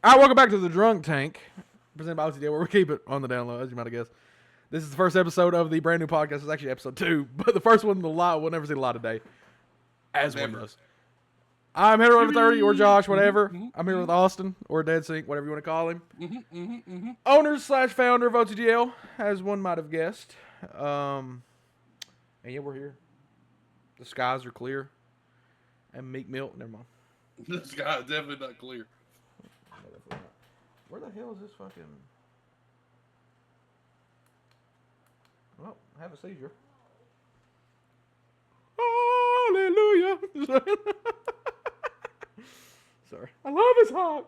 All right, welcome back to the Drunk Tank, presented by OTD, where we keep it on the download, as you might have guessed. This is the first episode of the brand new podcast. It's actually episode 2, but the first one, we'll never see the light today, as one does. I'm here with 30 or Josh, whatever. I'm here with Austin or Dead Sync, whatever you want to call him. Owner/founder of OTGL, as one might have guessed. And yeah, we're here. The skies are clear. And Meek Mill, never mind. The sky is definitely not clear. Where the hell is this fucking... Well, I have a seizure. Hallelujah. Sorry. I love his heart.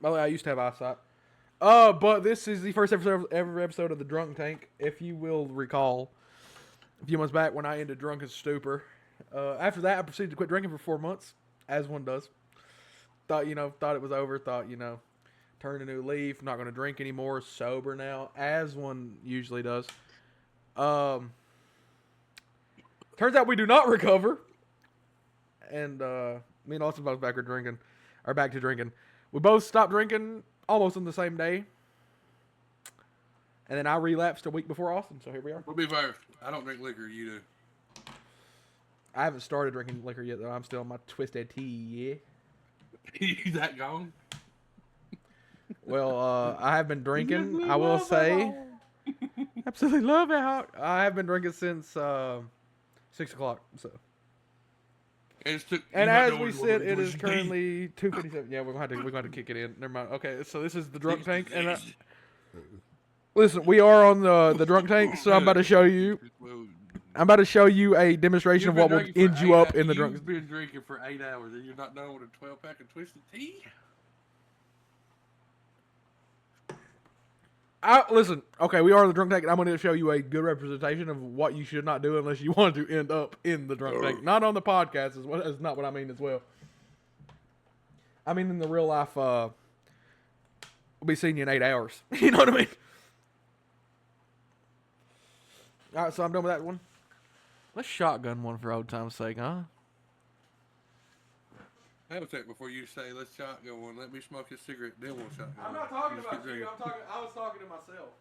By the way, I used to have eyesight. But this is the first episode of the Drunk Tank. If you will recall, a few months back when I ended drunken stupor. After that, I proceeded to quit drinking for 4 months, as one does. Thought it was over. Thought, turned a new leaf. Not going to drink anymore. Sober now, as one usually does. Turns out we do not recover. And me and Austin both back to drinking. We both stopped drinking almost on the same day. And then I relapsed a week before Austin, so here we are. We'll be fair. I don't drink liquor, you do. I haven't started drinking liquor yet, though. I'm still on my twisted tea, yeah. You that gone? Well, I have been drinking, I will say. Absolutely love it. I have been drinking since 6 o'clock, so. And as we said, it is currently 2:57. Yeah, we're going to kick it in. Never mind. Okay, so this is the Drunk Tank, and listen, we are on the Drunk Tank, so I'm about to show you. I'm about to show you a demonstration of what will end you up in the drunk. You've been drinking for 8 hours, and you're not done with a 12-pack of Twisted Tea. Listen, okay, we are the Drunk Tank, and I'm going to show you a good representation of what you should not do unless you want to end up in the Drunk Tank. Not on the podcast is not what I mean as well. I mean in the real life, we'll be seeing you in 8 hours. You know what I mean? All right, so I'm done with that one. Let's shotgun one for old time's sake, huh? Have a sec before you say, let's shotgun one. Let me smoke a cigarette, then we'll shotgun. I'm not talking about you. I was talking to myself.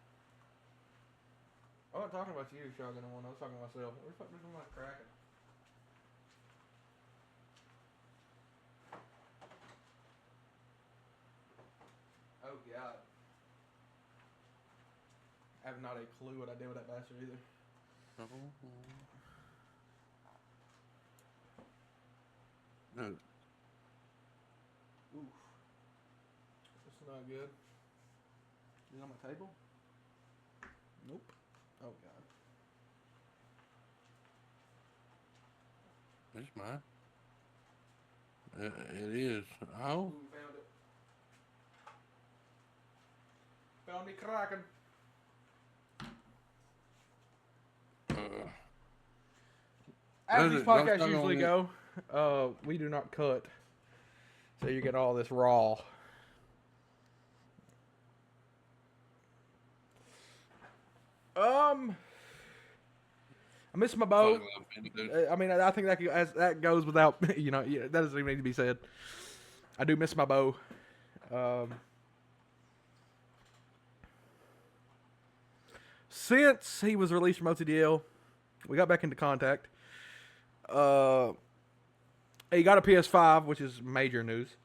I wasn't talking about you, shotgun one. I was talking to myself. Where the fuck is my cracking? Oh, God. I have not a clue what I did with that bastard either. No. Oof. This is not good. Is it on my table? Nope. Oh, God. It's mine. It is. Oh. Ooh, found it. Found me cracking. As these podcasts usually go, we do not cut. So you get all this raw. I miss my bow. I mean, I think that goes without, that doesn't even need to be said. I do miss my bow. Since he was released from OTDL, we got back into contact. He got a PS5, which is major news.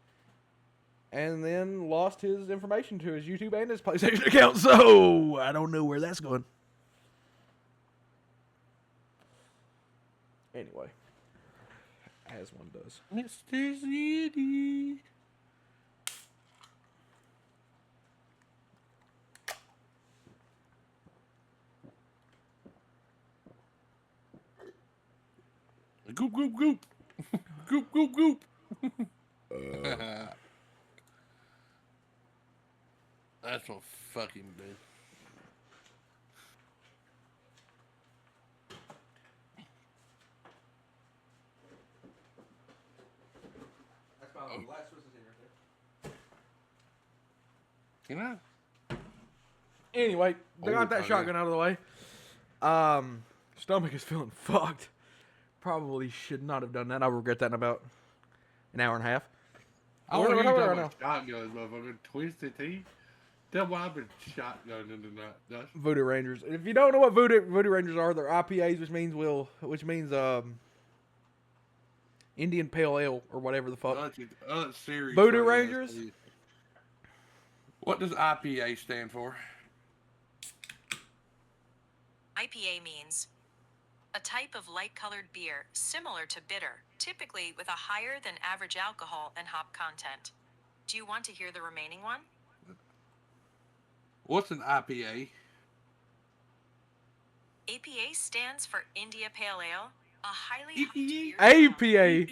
And then lost his information to his YouTube and his PlayStation account, so I don't know where that's going. Anyway, as one does. Mr. Zeddy. Goop, goop, goop. Goop, goop, goop. That's what fucking dude. That's my last Swiss in right there. You know? Anyway, they got that shotgun out of the way. Stomach is feeling fucked. Probably should not have done that. I'll regret that in about an hour and a half. I We're want to talking talk right about shotguns, motherfucker. Twisted Tea. Tell me I've been shotgunning tonight, Dust. Voodoo Rangers. If you don't know what Voodoo Rangers are, they're IPAs, which means Indian Pale Ale or whatever the fuck. Serious Voodoo right Rangers? now, what does IPA stand for? IPA means a type of light-colored beer similar to bitter, typically with a higher than average alcohol and hop content. Do you want to hear the remaining one? What's an IPA? APA stands for India Pale Ale, a highly hopped beer APA.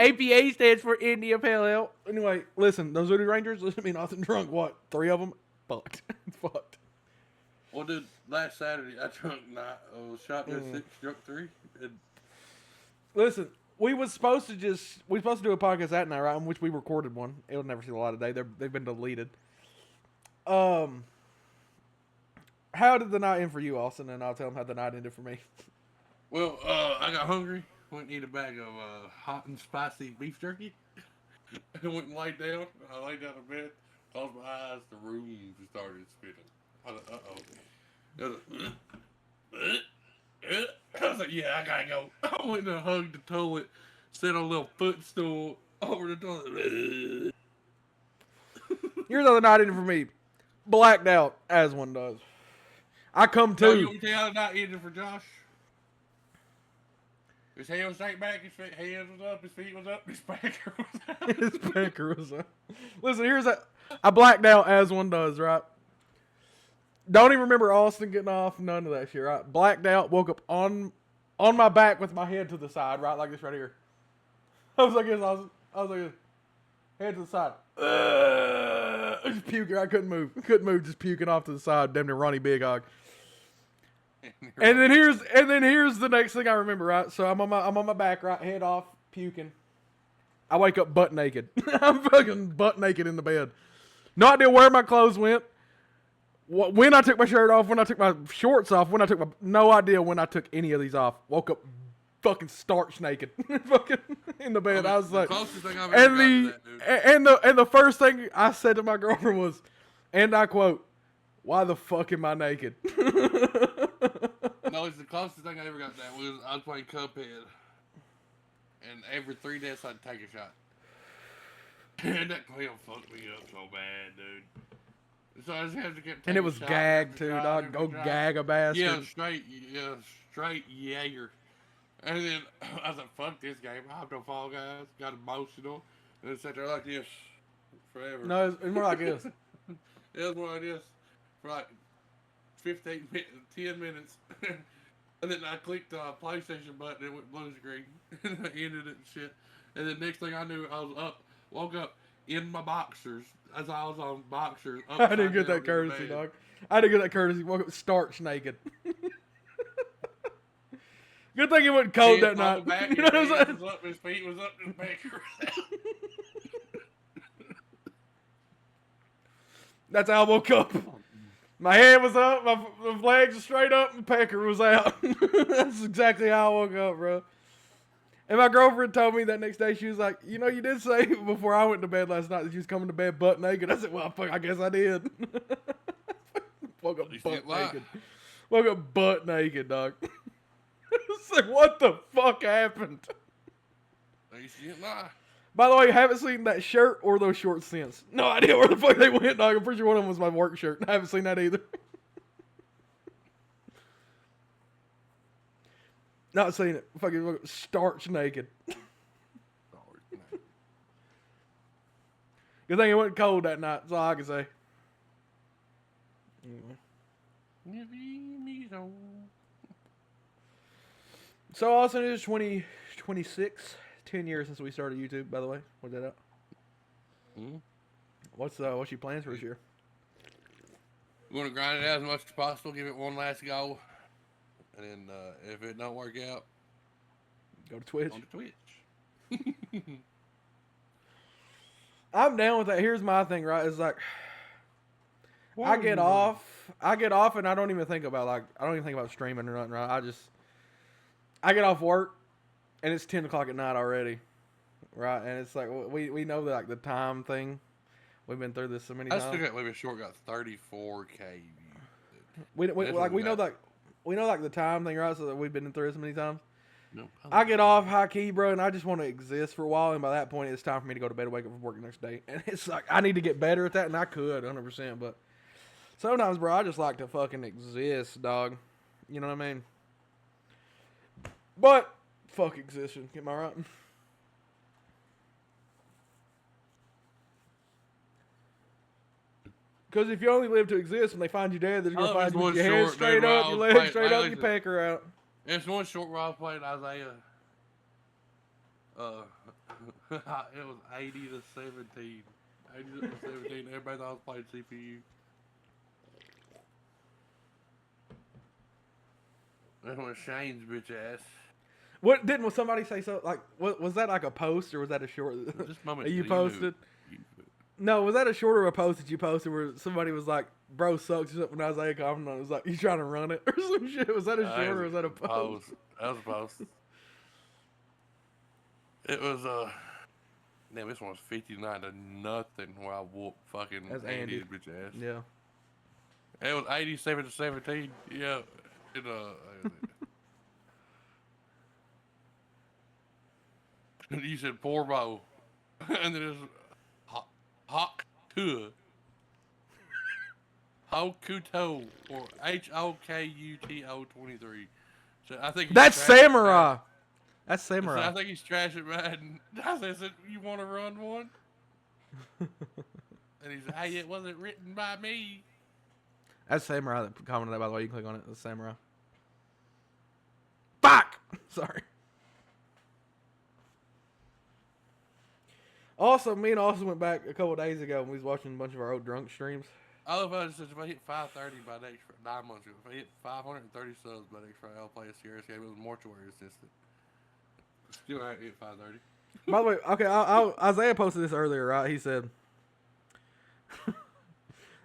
APA stands for India Pale Ale. Anyway, listen, those Voodoo Rangers, listen to me, nothing drunk. What? 3 of them? Fucked. Fucked. Well, dude, last Saturday I drunk shotgun 6, drunk 3. And Listen, we was supposed to do a podcast that night, right? In which we recorded one. It'll never see the light of day. They've been deleted. How did the night end for you, Austin? And I'll tell them how the night ended for me. well, I got hungry. Went and eat a bag of hot and spicy beef jerky. And went and laid down. I laid down in bed, closed my eyes. The room started spinning. I was like, I was like, yeah, I gotta go. I went and hugged the toilet, sat on a little footstool over the toilet. Here's how the night ended for me. Blacked out, as one does. I come So you to. want to tell how the night ended for Josh? His head was straight back, his hands was up, his feet was up, his pecker was out. His pecker was up. Listen, here's that. I blacked out, as one does, right? Don't even remember Austin getting off, none of that shit, right? Blacked out, woke up on my back with my head to the side, right? Like this right here. I was like this, I was like this. Head to the side. Just puking. I couldn't move. Just puking off to the side. Damn near Ronnie Big Hog. And then here's the next thing I remember, right? So I'm on my back, right? Head off, puking. I wake up butt naked. I'm fucking butt naked in the bed. No idea where my clothes went. When I took my shirt off, when I took my shorts off, no idea when I took any of these off. Woke up fucking starch naked, fucking in the bed. I was like, closest thing I've ever gotten to that, dude. and the first thing I said to my girlfriend was, and I quote, "Why the fuck am I naked?" No, it's the closest thing I ever got to that was I was playing Cuphead, and every 3 days I'd take a shot. And that clam fucked me up so bad, dude. So I just had to get. And it was gag too, dog. Go gag a bastard. Yeah, straight Jaeger. And then I was like, "Fuck this game! I have no Fall Guys." Got emotional, and it sat there like this forever. No, it's more like this. It was more like this for like 15 minutes, 10 minutes. And then I clicked the PlayStation button and it went blue screen. And I ended it and shit. And then next thing I knew, I was up, woke up in my boxers as I was on boxers. I didn't get that courtesy, dog. I didn't get that courtesy. Woke up starch naked. Good thing it wasn't cold that night. Back, you know what I'm saying? Was up, his feet was up, his back was out. That's how I woke up. My head was up, my legs were straight up, and pecker was out. That's exactly how I woke up, bro. And my girlfriend told me that next day, she was like, "You know, you did say before I went to bed last night that you was coming to bed butt naked." I said, "Well, fuck, I guess I did." Woke up butt naked. Woke up butt naked, dog. It's like, what the fuck happened? You can't lie. By the way, haven't seen that shirt or those shorts since. No idea where the fuck they went, dog. I'm pretty sure one of them was my work shirt. I haven't seen that either. Not seen it. Fucking starch naked. Good thing it wasn't cold that night. That's all I can say. So, Austin, it is 2026. 10 years since we started YouTube, by the way. What's that up? Mm-hmm. What's your plans for this year? We're going to grind it out as much as possible, give it one last go. And then if it don't work out, go to Twitch. On to Twitch. I'm down with that. Here's my thing, right? It's like I get off and I don't even think about streaming or nothing, right? I get off work and it's 10 o'clock at night already. right? And it's like we know that like the time thing. We've been through this so many I times. still got Living Short got 34K views. We That's like what we know got. like we know like the time thing, right? So that we've been through it so many times. No, I get off high key, bro, and I just want to exist for a while. And by that point, it's time for me to go to bed and wake up for work the next day. And it's like I need to get better at that, and I could 100%. But sometimes, bro, I just like to fucking exist, dog. You know what I mean? But fuck existing. Am I right? Because if you only live to exist, when they find you dead, they're gonna find you with your head straight up, your legs straight up, your pecker out. There's one short where I was playing Isaiah. It was 80 to 17. 80 to 17. Everybody thought I was playing CPU. That was Shane's bitch ass. What didn't somebody say so? Like, was that like a post or was that a short This moment that you knew. posted? No, was that a short or a post that you posted where somebody was like, "Bro sucks" or something? When Isaiah commented on it, was like, "You trying to run it" or some shit? Was that a short or was that a post? That was a post. It was damn, this one was 59 to nothing while I whooped fucking That's Andy's Andy. bitch ass. Yeah. It was 87 to 17. Yeah. It, you said poor Bo. And then it was Hawk Tua. Hokuto or Hokuto 23. So I think That's Samurai. That's So Samurai. I think he's trashing Madden. I said, "You want to run one?" And he said, "Hey, it wasn't written by me." That's Samurai that commented that, by the way. You can click on it. That's Samurai. Fuck! Sorry. Also, me and Austin went back a couple of days ago and we was watching a bunch of our old drunk streams. All of us said if I hit 530 by next 9 months ago, if I hit 530 subs by next Friday, I'll play a serious game with Mortuary Assistant. Still ain't hit 530. By the way, okay, Isaiah posted this earlier, right? He said,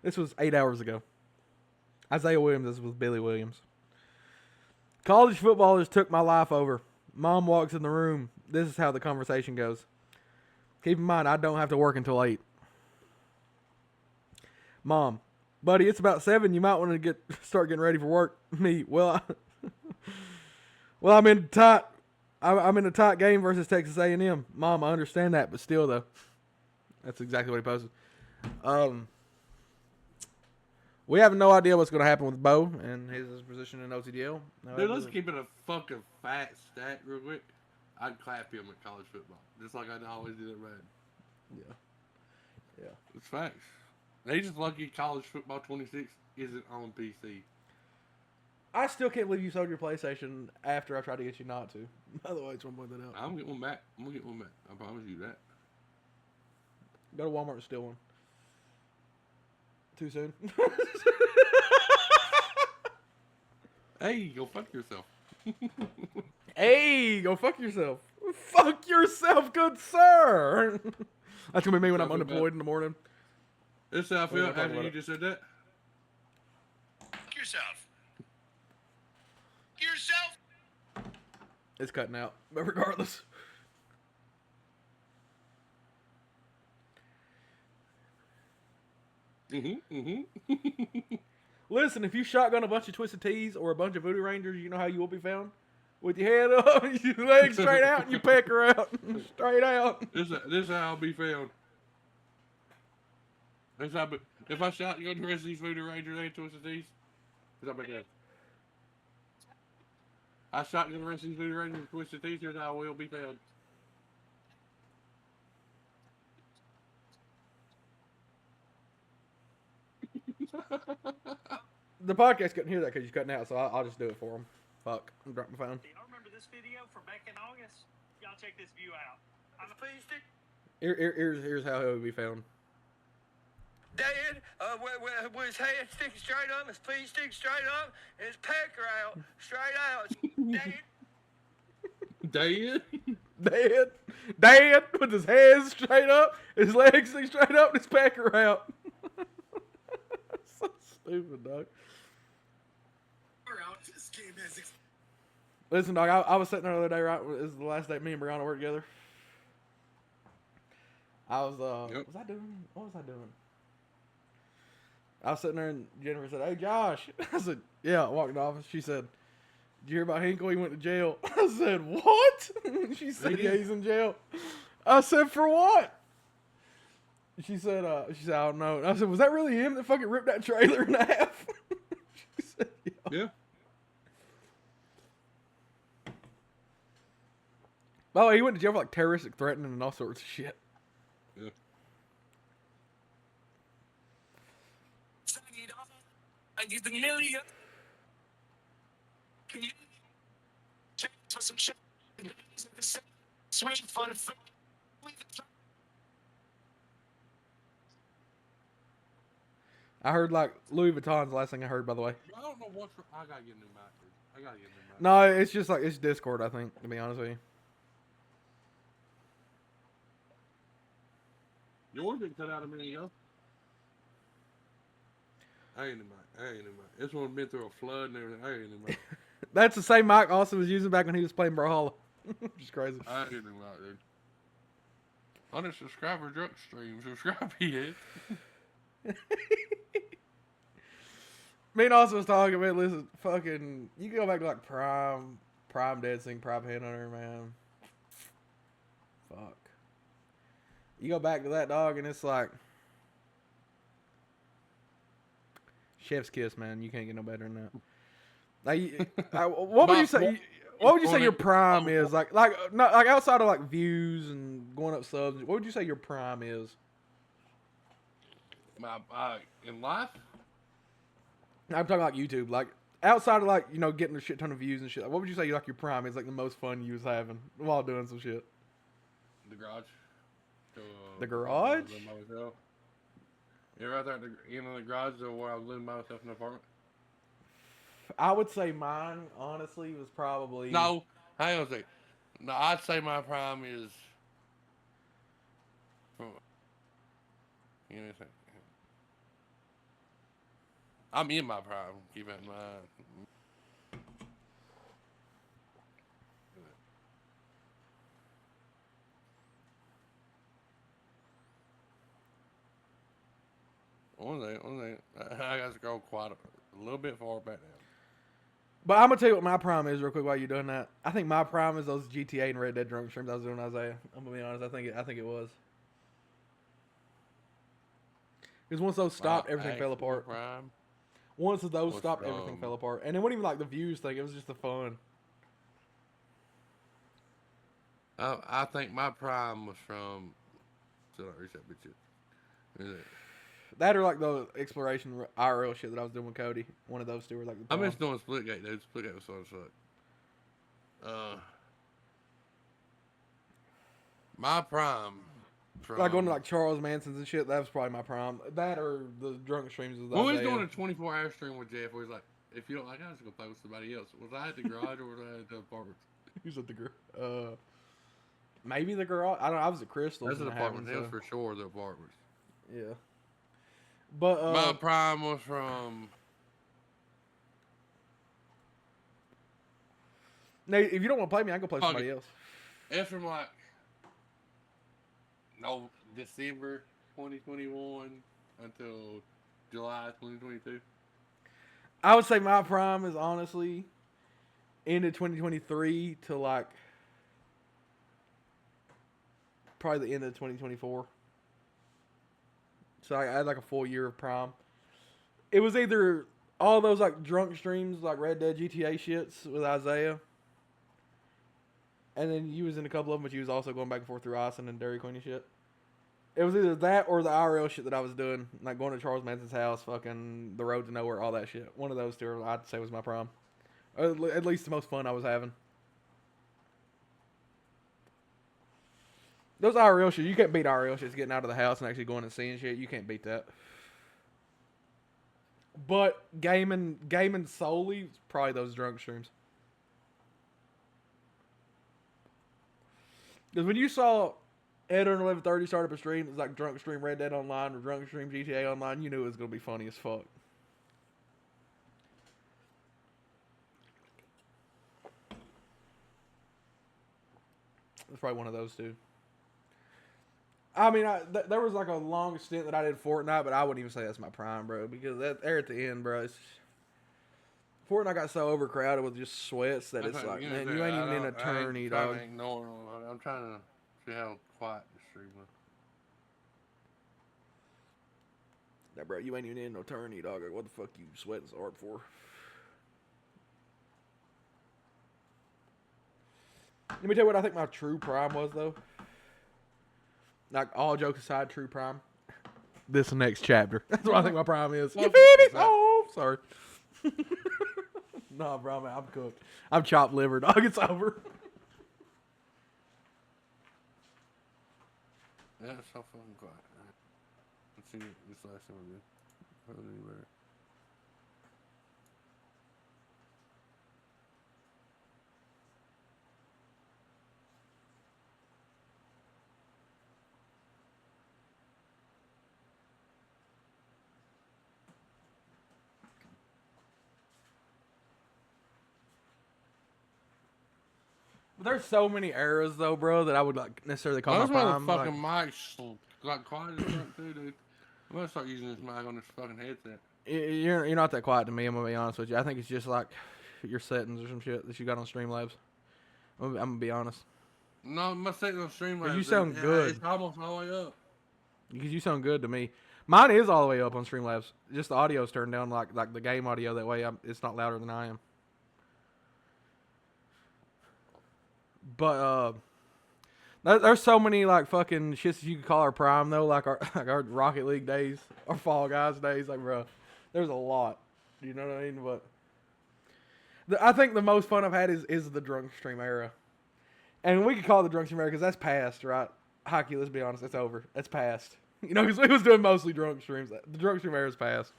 this was 8 hours ago. Isaiah Williams, this was Billy Williams. College footballers took my life over. Mom walks in the room. This is how the conversation goes. Keep in mind, I don't have to work until 8. Mom, buddy, it's about 7. You might want to start getting ready for work. Me, well, I'm in tight. I'm in a tight game versus Texas A&M. Mom, I understand that, but still, though, that's exactly what he posted. We have no idea what's going to happen with Bo and his position in OTDL. Dude, let's keep it a fucking fat stat real quick. I'd clap him at college football, just like I always did at Red. Yeah. It's facts. They just lucky college football 26 isn't on PC. I still can't believe you sold your PlayStation after I tried to get you not to. By the way, I just want to point that out. I'm getting one back. I'm gonna get one back. I promise you that. Go to Walmart and steal one. Too soon? Hey, go fuck yourself. Hey, go fuck yourself. Fuck yourself, good sir. That's going to be me when I'm unemployed in the morning. This is how I feel We'll talk after about you it. just said that. Fuck yourself. Yourself. It's cutting out. But regardless. Listen, if you shotgun a bunch of Twisted Teas or a bunch of Voodoo Rangers, you know how you will be found? With your head up, your legs straight out, and your pecker out. Straight out. This is how I'll be found. This how, if I shot you on the rest of these Voodoo Rangers and Twisted Teas, is that bad? I shot you on the rest of these Voodoo Rangers and Twisted Teas, here's how I will be found. The podcast couldn't hear that because you're cutting out, so I'll just do it for them. Fuck. I'm dropping my phone. Do y'all remember this video from back in August? Y'all check this view out. I'm a pleased it. Here's how it would be found. Dead, with his head sticking straight up, his feet sticking straight up, and his pecker out, straight out. Dead. Dead? Dead with his head straight up, his legs straight up, and his pecker out. So stupid, dog. Listen, dog, I was sitting there the other day, right? This is the last day me and Brianna worked together. I was Yep. was I doing? What was I doing? I was sitting there and Jennifer said, "Hey, Josh." I said, "Yeah." I walked in the office. She said, "Did you hear about Hinkle? He went to jail." I said, "What?" She said, He "Yeah, did. he's in jail." I said, "For what?" She said, "I don't know." And I said, "Was that really him that fucking ripped that trailer in half?" She said, "Yeah." Yeah. By the way, he went to jail for like terroristic threatening and all sorts of shit. Yeah. I need the million. Can you check for some shit? Switch for the I heard like Louis Vuitton's the last thing I heard, by the way. I don't know what's. I gotta get a new mic, dude. I gotta get a new mic. No, it's just like it's Discord. I think, to be honest with you. Yours didn't cut out a minute ago. I ain't a mic. This one's been through a flood and everything. I ain't a mic. That's the same mic Austin was using back when he was playing Brawlhalla. Just crazy. I ain't a mic, dude. On a subscriber drunk stream. Subscribe, he Me and Austin was talking about, listen, fucking, you can go back to like Prime Dancing, Prime Headhunter, man. Fuck. You go back to that dog and it's like chef's kiss, man. You can't get no better than that. Like, what would you say? What would you say your prime is? Like outside of like views and going up subs. What would you say your prime is? In life? I'm talking like YouTube. Like outside of like getting a shit ton of views and shit. Like, what would you say like your prime is? Like the most fun you was having while doing some shit. The garage. The garage? Yeah, right there at the end of the garage where I was living by myself in the apartment. I would say mine, honestly, was probably No, hang on a second. No, I'd say my prime is. Give me a second. I'm in my prime. Keep that in mind. One thing. I got to scroll quite a little bit far back down. But I'm gonna tell you what my prime is real quick while you're doing that. I think my prime is those GTA and Red Dead drunk streams I was doing, Isaiah. I'm gonna be honest. I think it was. Because once those stopped, everything fell apart. Prime. Once those was stopped, everything from- fell apart. And it wasn't even like the views thing. It was just the fun. I think my prime was from. Still not reach that bitch yet. Is it? That or like the exploration IRL shit that I was doing with Cody. One of those two were like the I prime. miss doing Splitgate, dude. Splitgate was so suck. My prime. From, Like going to like Charles Manson's and shit. That was probably my prime. That or the drunk streams with when we was Isaiah. doing a 24-hour stream with Jeff, we was like, if you don't like it, I'm just gonna play with somebody else. Was I at the garage or was I at the apartment? He was at the maybe the garage. I don't know. I was at Crystal's. That's the when it apartment. happened, It was for sure the apartments. so, yeah. But My prime was from. Nate, if you don't want to play me, I can go play Fuck somebody it. else. It's from like. No, December 2021 until July 2022. I would say my prime is honestly end of 2023 to like probably the end of 2024. So I had like a full year of prime. It was either all those like drunk streams like Red Dead GTA shits with Isaiah. And then you was in a couple of them, but you was also going back and forth through Austin and Dairy Queen and shit. It was either that or the IRL shit that I was doing, like going to Charles Manson's house, fucking the road to nowhere, all that shit. One of those two, I'd say, was my prime. Or at least the most fun I was having. Those IRL shit, you can't beat IRL shit. It's getting out of the house and actually going and seeing shit. You can't beat that. But gaming solely, probably those drunk streams. Because when you saw Ed on 1130 start up a stream, it was like drunk stream Red Dead Online or drunk stream GTA Online, you knew it was going to be funny as fuck. It's probably one of those two. I mean, there was like a long stint that I did Fortnite, but I wouldn't even say that's my prime, bro. Because there at the end, bro, Fortnite got so overcrowded with just sweats that it's like, man, you ain't even in a tourney, dog. I'm trying to see how quiet the stream was. Nah, bro, you ain't even in no tourney, dog. Like, what the fuck you sweating so hard for? Let me tell you what I think my true prime was, though. Like, all jokes aside, true prime. This next chapter. That's what I think my prime is. You feel me? Oh, sorry. Nah, bro, man, I'm cooked. I'm chopped liver, dog. It's over. Yeah, it's so fucking quiet. Let's see this last one again. Better. But there's so many eras, though, bro, that I would like necessarily call Those my prime. motherfucking mics like quiet as fuck too, dude. I'm gonna start using this mic on this fucking headset. You're not that quiet to me. I'm gonna be honest with you. I think it's just like your settings or some shit that you got on Streamlabs. I'm gonna be honest. No, my settings on Streamlabs. You sound good. It's almost all the way up. Because you sound good to me. Mine is all the way up on Streamlabs. Just the audio's turned down, like the game audio. That way, it's not louder than I am. But there's so many like fucking shits that you could call our prime though, like our Rocket League days, our Fall Guys days. Like, bro, there's a lot. You know what I mean? But I think the most fun I've had is the drunk stream era, and we could call it the drunk stream era because that's past, right? Hockey, let's be honest, it's over. It's past. You know, because we was doing mostly drunk streams. The drunk stream era is past.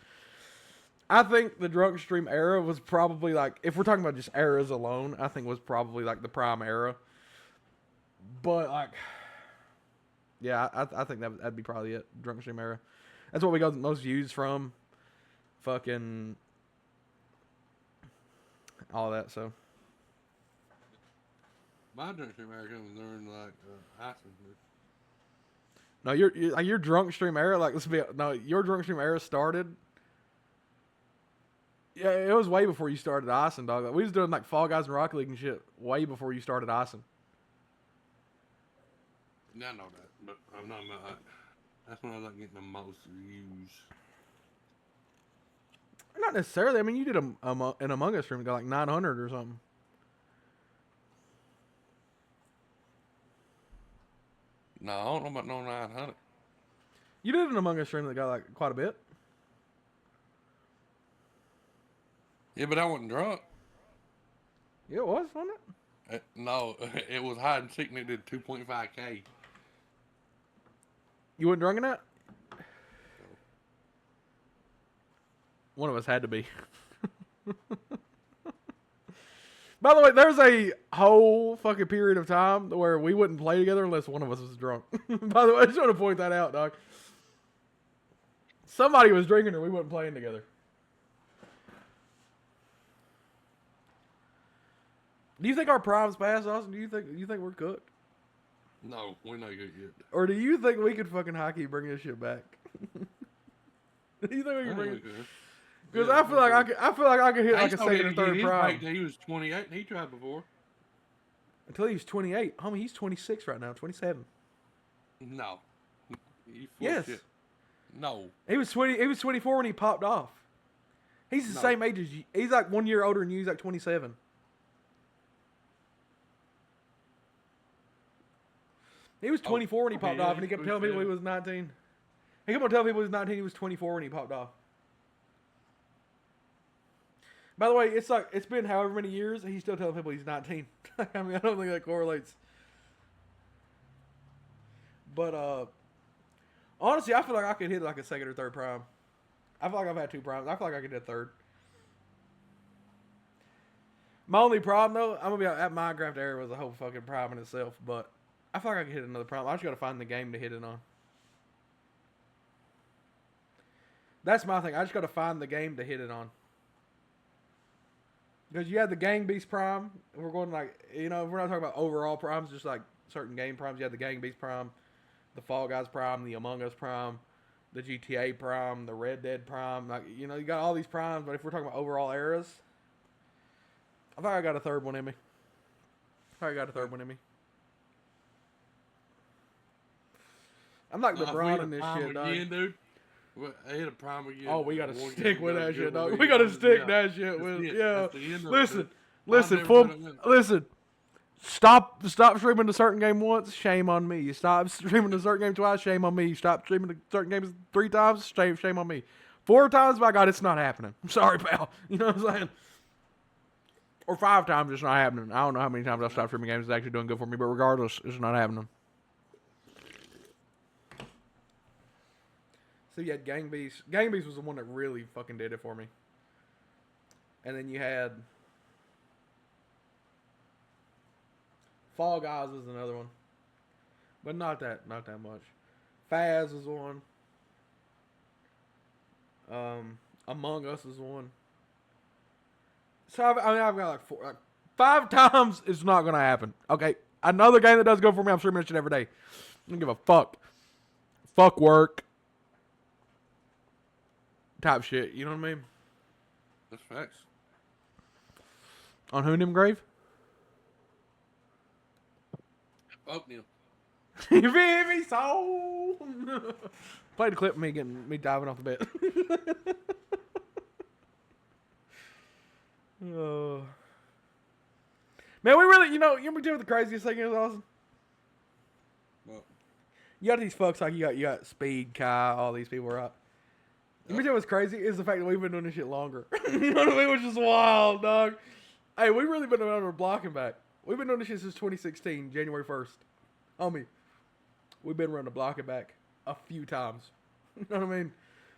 I think the drunk stream era was probably like, if we're talking about just eras alone, I think was probably like the prime era. But like, yeah, I think that'd be probably it. Drunk stream era. That's what we got the most views from. Fucking all that. So My drunk stream era comes during like Iceland. no, your drunk stream era. Like, your drunk stream era started. Yeah, it was way before you started icing, dog. Like, we was doing like Fall Guys and Rocket League and shit way before you started icing. Yeah, I know that, but I'm not. That's when I was like getting the most views. Not necessarily. I mean, you did an Among Us stream that got like 900 or something. No, I don't know about no 900. You did an Among Us stream that got like quite a bit. Yeah, but I wasn't drunk. Yeah, it was, wasn't it? No, it was hide and seek and it did 2.5K. You weren't drunk in that? One of us had to be. By the way, there's a whole fucking period of time where we wouldn't play together unless one of us was drunk. By the way, I just want to point that out, dog. Somebody was drinking or we weren't playing together. Do you think our prime's past, Austin? Do you think we're cooked? No, we're not good yet. Or do you think we could fucking hockey bring this shit back? Do you think we can bring it? Because I feel like I could hit like a second or third prime. He was 28 and he tried before. Until he was 28. Homie, he's 26 right now, 27. No. You full Yes. shit. No. He was 24 when he popped off. He's the same age as you. He's like 1 year older than you. He's like 27. He was 24 when he popped off, and he kept telling people he was 19. He kept on telling people he was 19. He was 24 when he popped off. By the way, it's been however many years, and he's still telling people he's 19. I mean, I don't think that correlates. But honestly, I feel like I could hit like a second or third prime. I feel like I've had two primes. I feel like I could hit a third. My only problem though, I'm gonna be at Minecraft area was a whole fucking prime in itself, but I feel like I could hit another prime. I just gotta find the game to hit it on. That's my thing. I just gotta find the game to hit it on. Because you had the Gang Beast Prime. We're going like, we're not talking about overall primes, just like certain game primes. You had the Gang Beast Prime. the Fall Guys Prime, the Among Us Prime, the GTA Prime, the Red Dead Prime. Like, you know, you got all these primes, but if we're talking about overall eras, I think I got a third one in me. I'm like If we LeBron hit in this prime shit, dog. again, dude. I hit a prime again. Oh, we gotta One stick game, with we gotta that go shit, where dog. we We gotta go. stick Yeah. that shit That's with, it. yeah. That's the end of it, Listen, dude. listen, I've full, never done it. listen. Stop streaming a certain game once, shame on me. You stop streaming a certain game twice, shame on me. You stop streaming a certain games 3 times, shame on me. 4 times, by God, it's not happening. I'm sorry, pal. You know what I'm saying? Or 5 times, it's not happening. I don't know how many times I've stopped streaming games. It's actually doing good for me, but regardless, it's not happening. So you had Gang Beasts. Gang Beasts was the one that really fucking did it for me. And then you had Fall Guys was another one, but not that much. Faz was one. Among Us is one. So I've got like 5 times. It's not gonna happen. Okay, another game that does go for me. I'm streaming that shit every day. I don't give a fuck. Fuck work. Type shit. You know what I mean? That's facts. On Hoonim Grave. Fuck Neil. You feel me? So play the clip of me diving off the bed. Oh. Man, we really, you know what the craziest thing is, Austin? Well, You got these fucks like you got Speed, Kai, all these people, right? You know what's crazy is the fact that we've been doing this shit longer. You know what I mean? Which is wild, dog. Hey, we've really been on our blocking back. We've been doing this shit since 2016, January 1st. Homie, we've been running the blocking back a few times. You know what I mean?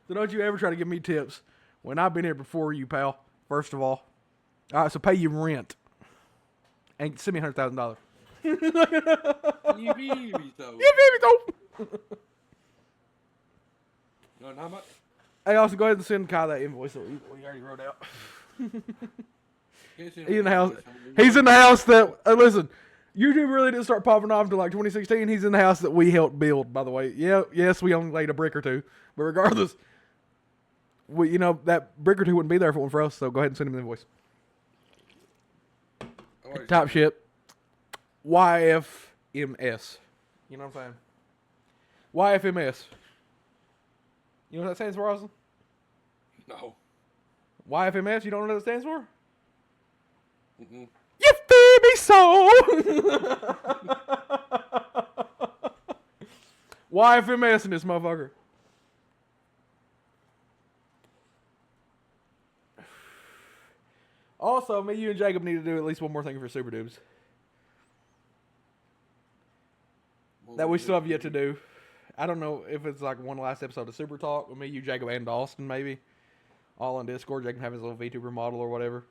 So don't you ever try to give me tips when I've been here before you, pal. First of all. All right, so pay you rent. And send me $100,000. you be so. Yeah, baby, don't. No, not much. Hey, also go ahead and send Kyle that invoice that we already wrote out. Can't see He's in the house. homie. He's in the house that. Listen, YouTube really didn't start popping off until like 2016. He's in the house that we helped build, by the way. Yeah, yes, we only laid a brick or two, but regardless, that brick or two wouldn't be there if it wasn't for us. So go ahead and send him the invoice. I already Top said shit. YFMS. You know what I'm saying? YFMS. You know what that stands for, Austin? it. No. YFMS. You don't know what that stands for? Mm-mm. You feel me so? YFMS in this motherfucker. Also, me, you, and Jacob need to do at least one more thing for Super Dubes that we still have yet to do. I don't know if it's like one last episode of Super Talk with me, you, Jacob, and Dawson, maybe. All on Discord. Jacob can have his little VTuber model or whatever.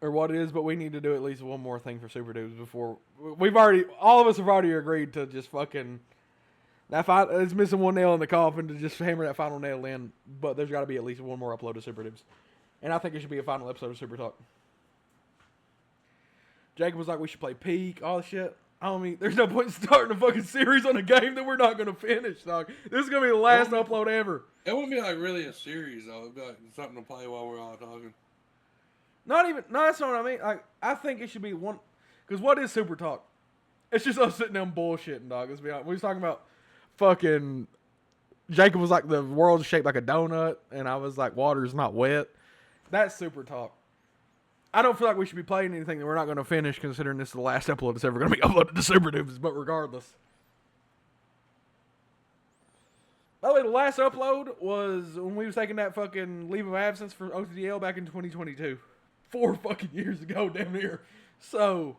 Or what it is, but we need to do at least one more thing for Super Dubes before... all of us have already agreed to just fucking... It's missing one nail in the coffin to just hammer that final nail in, but there's got to be at least one more upload of Super Dubes. And I think it should be a final episode of Super Talk. Jacob was like, we should play Peak, all the shit. I mean, there's no point in starting a fucking series on a game that we're not going to finish, dog. This is going to be the last upload ever. It wouldn't be like really a series, though. It'd be like something to play while we're all talking. No, that's not what I mean. Like, I think it should be one... Because what is Super Talk? It's just us sitting down bullshitting, dog. Let's be honest. We was talking about fucking... Jacob was like, the world's shaped like a donut, and I was like, water's not wet. That's Super Talk. I don't feel like we should be playing anything that we're not going to finish, considering this is the last upload that's ever going to be uploaded to Super Dubes, but regardless. By the way, the last upload was when we was taking that fucking leave of absence for OTDL back in 2022. 4 fucking years ago, damn near. So,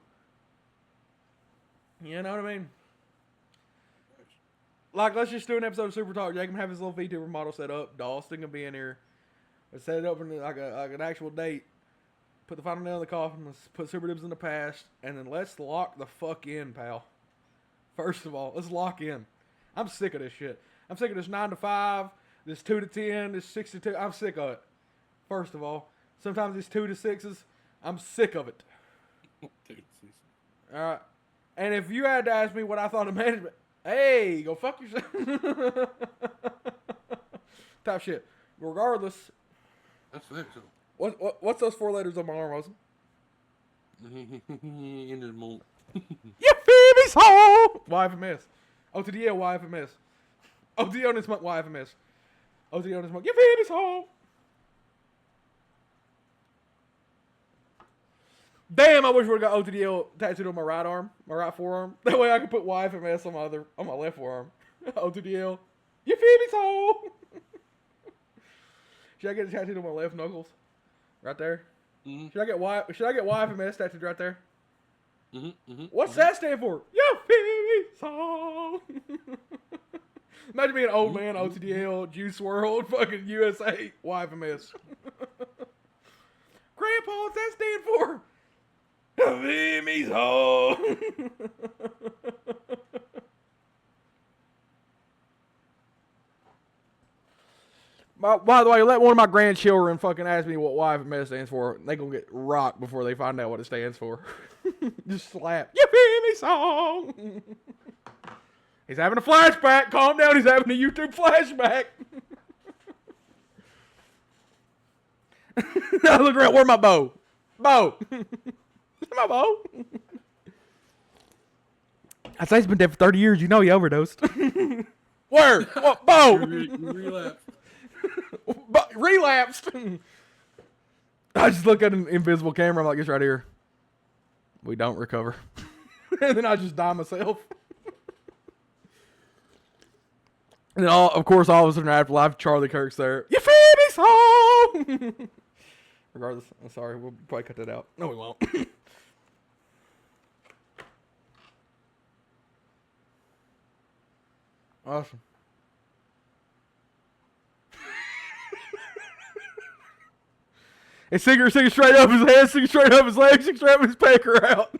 you know what I mean? Like, let's just do an episode of Super Talk. Jake can have his little VTuber model set up. Dawson can be in here. Let's set it up in like an actual date. Put the final nail in the coffin. Let's put Super Dubs in the past. And then let's lock the fuck in, pal. First of all, let's lock in. I'm sick of this shit. I'm sick of this 9 to 5, this 2 to 10, this 6 to 2. I'm sick of it. First of all. Sometimes it's 2 to 6s. I'm sick of it. Alright. And if you had to ask me what I thought of management, Hey, go fuck yourself. Top shit. Regardless, That's that. So. what's those 4 letters on my arm, Wilson? End of the month. You feel me so? YFMS. OTDL YFMS. OTDL this month YFMS. OTDL this month. You feel me so? Damn, I wish we would have got OTDL tattooed on my right arm, my right forearm. That way I could put YFMS on my left forearm. OTDL. You feel me so? Should I get it tattooed on my left knuckles? Right there? Mm-hmm. Should I get YFMS tattooed right there? Mm-hmm. What's that stand for? You feel me so? Imagine being an old man, OTDL, Juice WRLD, fucking USA, YFMS. Grandpa, what's that stand for? You feel me so? By the way, let one of my grandchildren fucking ask me what YFMS stands for. They gonna get rocked before they find out what it stands for. Just slap. You feel me song. He's having a flashback. Calm down. He's having a YouTube flashback. Now look around. Where's my bow? Bow. My bow. I say he's been dead for 30 years. You know he overdosed. Where? What? Bow. Relapse. Relapsed. I just look at an invisible camera. I'm like, it's right here. We don't recover. And then I just die myself. And then, of course, all of a sudden, afterlife, Charlie Kirk's there. You feel me so? Regardless, I'm sorry. We'll probably cut that out. No, we won't. Awesome. And singing straight up his head, singing straight up his legs, singing straight up his pecker out.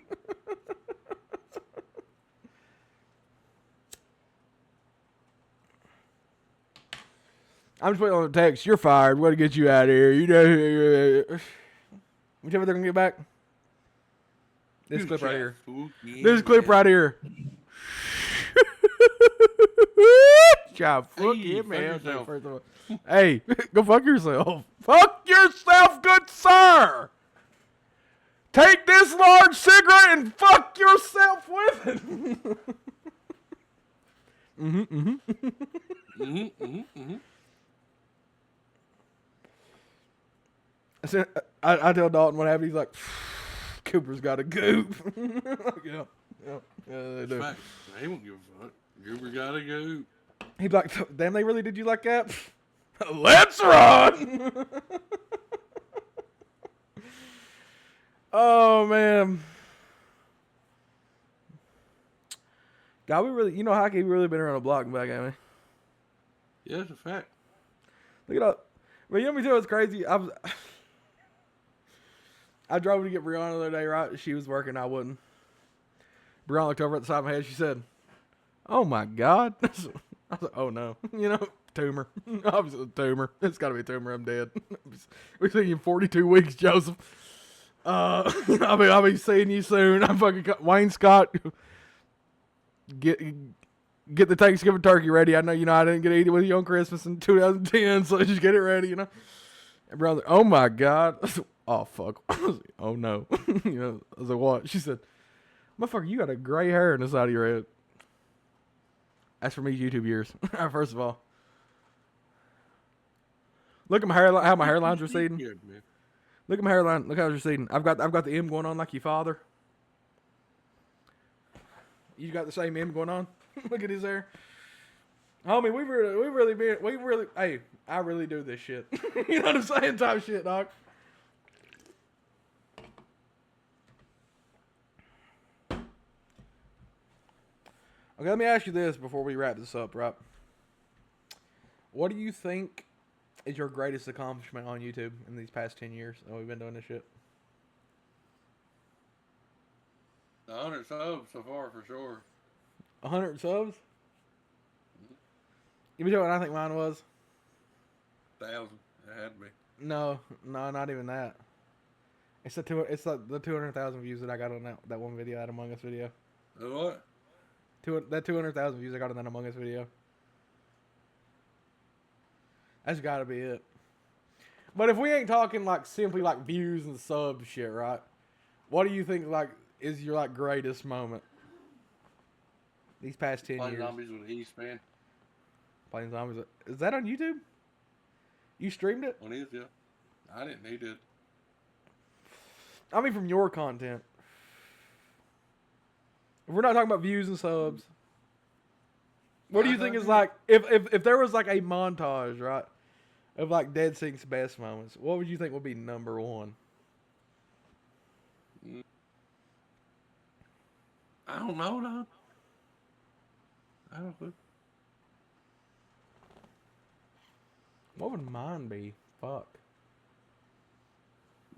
I'm just waiting on the text. You're fired. We're going to get you out of here. You know. You tell me they're going to get back? This clip right here. This clip right here. Job. Fuck you, man. First of all. Hey, go fuck yourself. Fuck yourself, good sir. Take this large cigarette and fuck yourself with it. I tell Dalton what happened. He's like, Cooper's got a goop. yeah, they do. Fact. They won't give a fuck. Goober gotta go. He'd be like, damn, they really did you like that? Let's run! Oh, man. God, hockey, we really been around the block and back, ain't we? Yeah, it's a fact. Look it up. But you know me too, it's crazy. I drove to get Brianna the other day, right? She was working, I wouldn't. Brianna looked over at the side of my head. She said, oh, my God. I was like, oh, no. Tumor. Obviously, a tumor. It's got to be a tumor. I'm dead. We're seeing you in 42 weeks, Joseph. I'll be seeing you soon. I'm fucking Wayne Scott. Get the Thanksgiving turkey ready. I know I didn't get to eat it with you on Christmas in 2010, so just get it ready. And brother, oh my God. Oh fuck. I was like, oh no. I was like, what? She said, motherfucker, you got a gray hair in the side of your head. That's for me YouTube years. First of all. Look at my hairline, how my hairline's receding. Good, man. Look at my hairline. Look how it's receding. I've got the M going on like your father. You got the same M going on. Look at his hair. Homie, hey, I really do this shit. You know what I'm saying? Type shit, dog. Okay, let me ask you this before we wrap this up, right? What do you think is your greatest accomplishment on YouTube in these past 10 years that we've been doing this shit? 100 subs so far for sure. 100 subs? You know what I think mine was? 1,000. It had to be. No, not even that. It's like the 200,000 views that I got on that one video, that Among Us video. What? That 200,000 views I got in that Among Us video. That's got to be it. But if we ain't talking like simply like views and subs shit, right? What do you think like is your like greatest moment these past 10 Playing years? zombies with Eastman. Playing zombies. Is that on YouTube? You streamed it? On his, yeah. I didn't need it. I mean, from your content. If we're not talking about views and subs, what do you think is like if there was like a montage, right, of like Dead Sync's best moments? What would you think would be number one? I don't know, dog. I don't know. What would mine be? Fuck.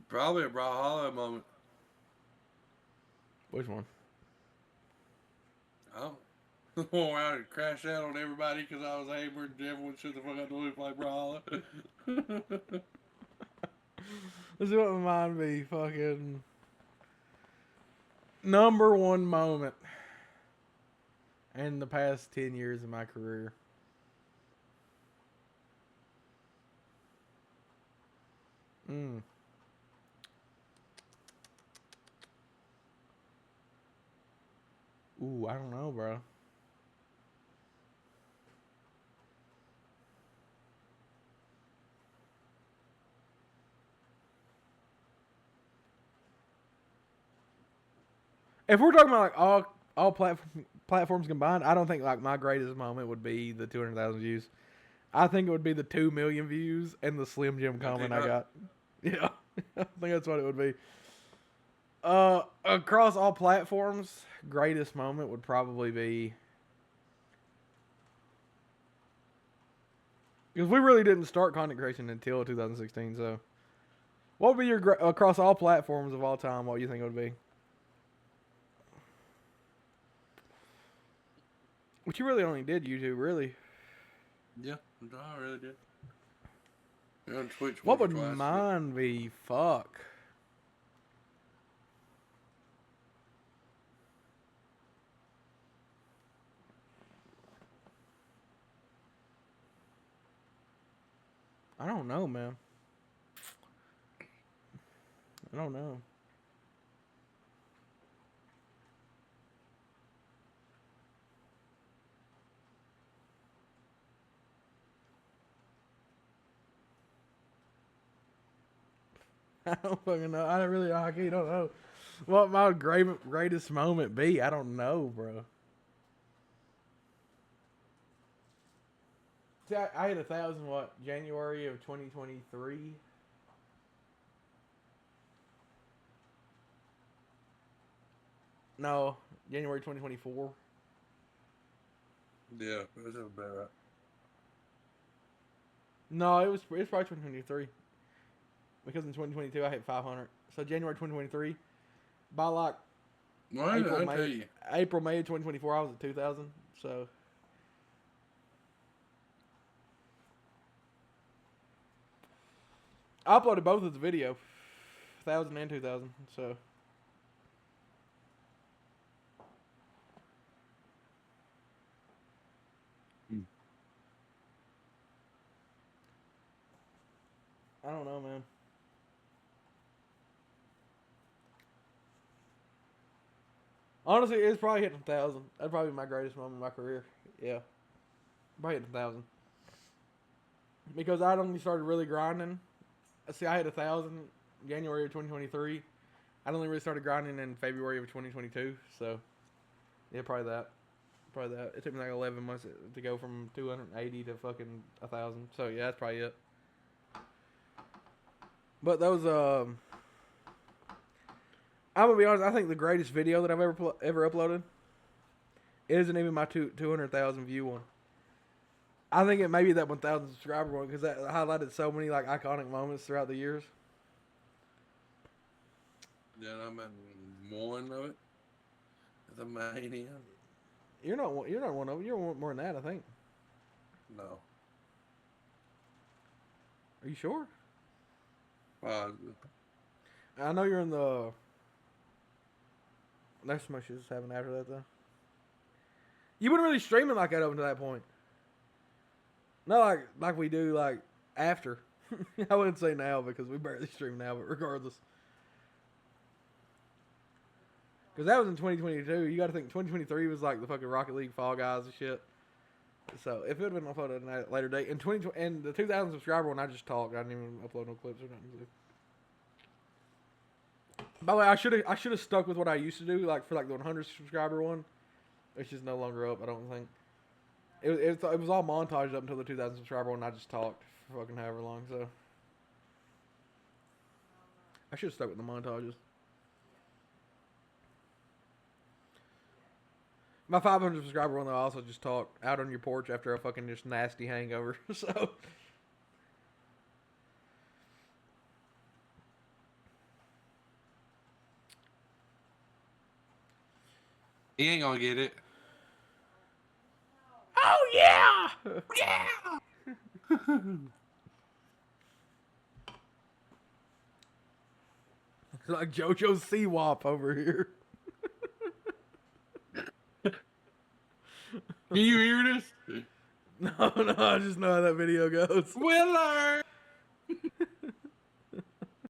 Probably a Brawlhalla moment. Which one? I don't go around and crash out on everybody because I was hammered and everyone shut the fuck up to play Brawlhalla. Let's see what would mine be. Fucking number one moment in the past 10 years of my career. Ooh, I don't know, bro. If we're talking about like all platforms combined, I don't think like my greatest moment would be the 200,000 views. I think it would be the 2 million views and the Slim Jim comment I got. Yeah, I think that's what it would be. Across all platforms, greatest moment would probably be because we really didn't start content creation until 2016. So, what would be your across all platforms of all time? What do you think it would be? But you really only did YouTube, really. Yeah, I really did. You're on Twitch. What once would or twice, mine be? Fuck. I don't know, man. I don't know. I don't fucking know. I really don't know what my greatest moment be. I don't know, bro. See, I hit 1,000. What, January of 2023? No, January 2024. Yeah, it was about right. No, it was probably 2023. Because in 2022 I hit 500. So January 2023, by like Well, April, I'll tell you. May of 2024, I was at 2,000. So I uploaded both of the video, 1,000 and 2,000. So I don't know, man. Honestly, it's probably hitting 1,000. That'd probably be my greatest moment in my career. Yeah, probably hitting 1,000. Because I'd only started really grinding. See, I hit 1,000 January of 2023. I'd only really started grinding in February of 2022. So, yeah, probably that. Probably that. It took me like 11 months to go from 280 to fucking 1,000. So, yeah, that's probably it. But those, I'm gonna be honest. I think the greatest video that I've ever uploaded isn't even my 200,000 view one. I think it may be that 1,000 subscriber one because that highlighted so many like iconic moments throughout the years. Yeah, I'm in one of it. The Mania. You're not one of them. You're one more than that, I think. No. Are you sure? I know you're in the. Next much is happening after that though. You wouldn't really stream it like that up until that point. Not like we do like after. I wouldn't say now because we barely stream now, but regardless. Because that was in 2022. You got to think 2023 was like the fucking Rocket League Fall Guys and shit. So if it would have been uploaded at a later date, in 2020 and the 2,000 subscriber one, I just talked. I didn't even upload no clips or nothing. By the way, I should have stuck with what I used to do, like for like the 100 subscriber one. It's just no longer up. I don't think. It was all montaged up until the 2,000 subscriber one. And I just talked for fucking however long. So I should have stuck with the montages. My 500 subscriber one, though, I also just talked out on your porch after a fucking just nasty hangover. So. He ain't gonna get it. Oh, yeah! Yeah! It's like JoJo Seawop over here. Can you hear this? No, I just know how that video goes. Willard!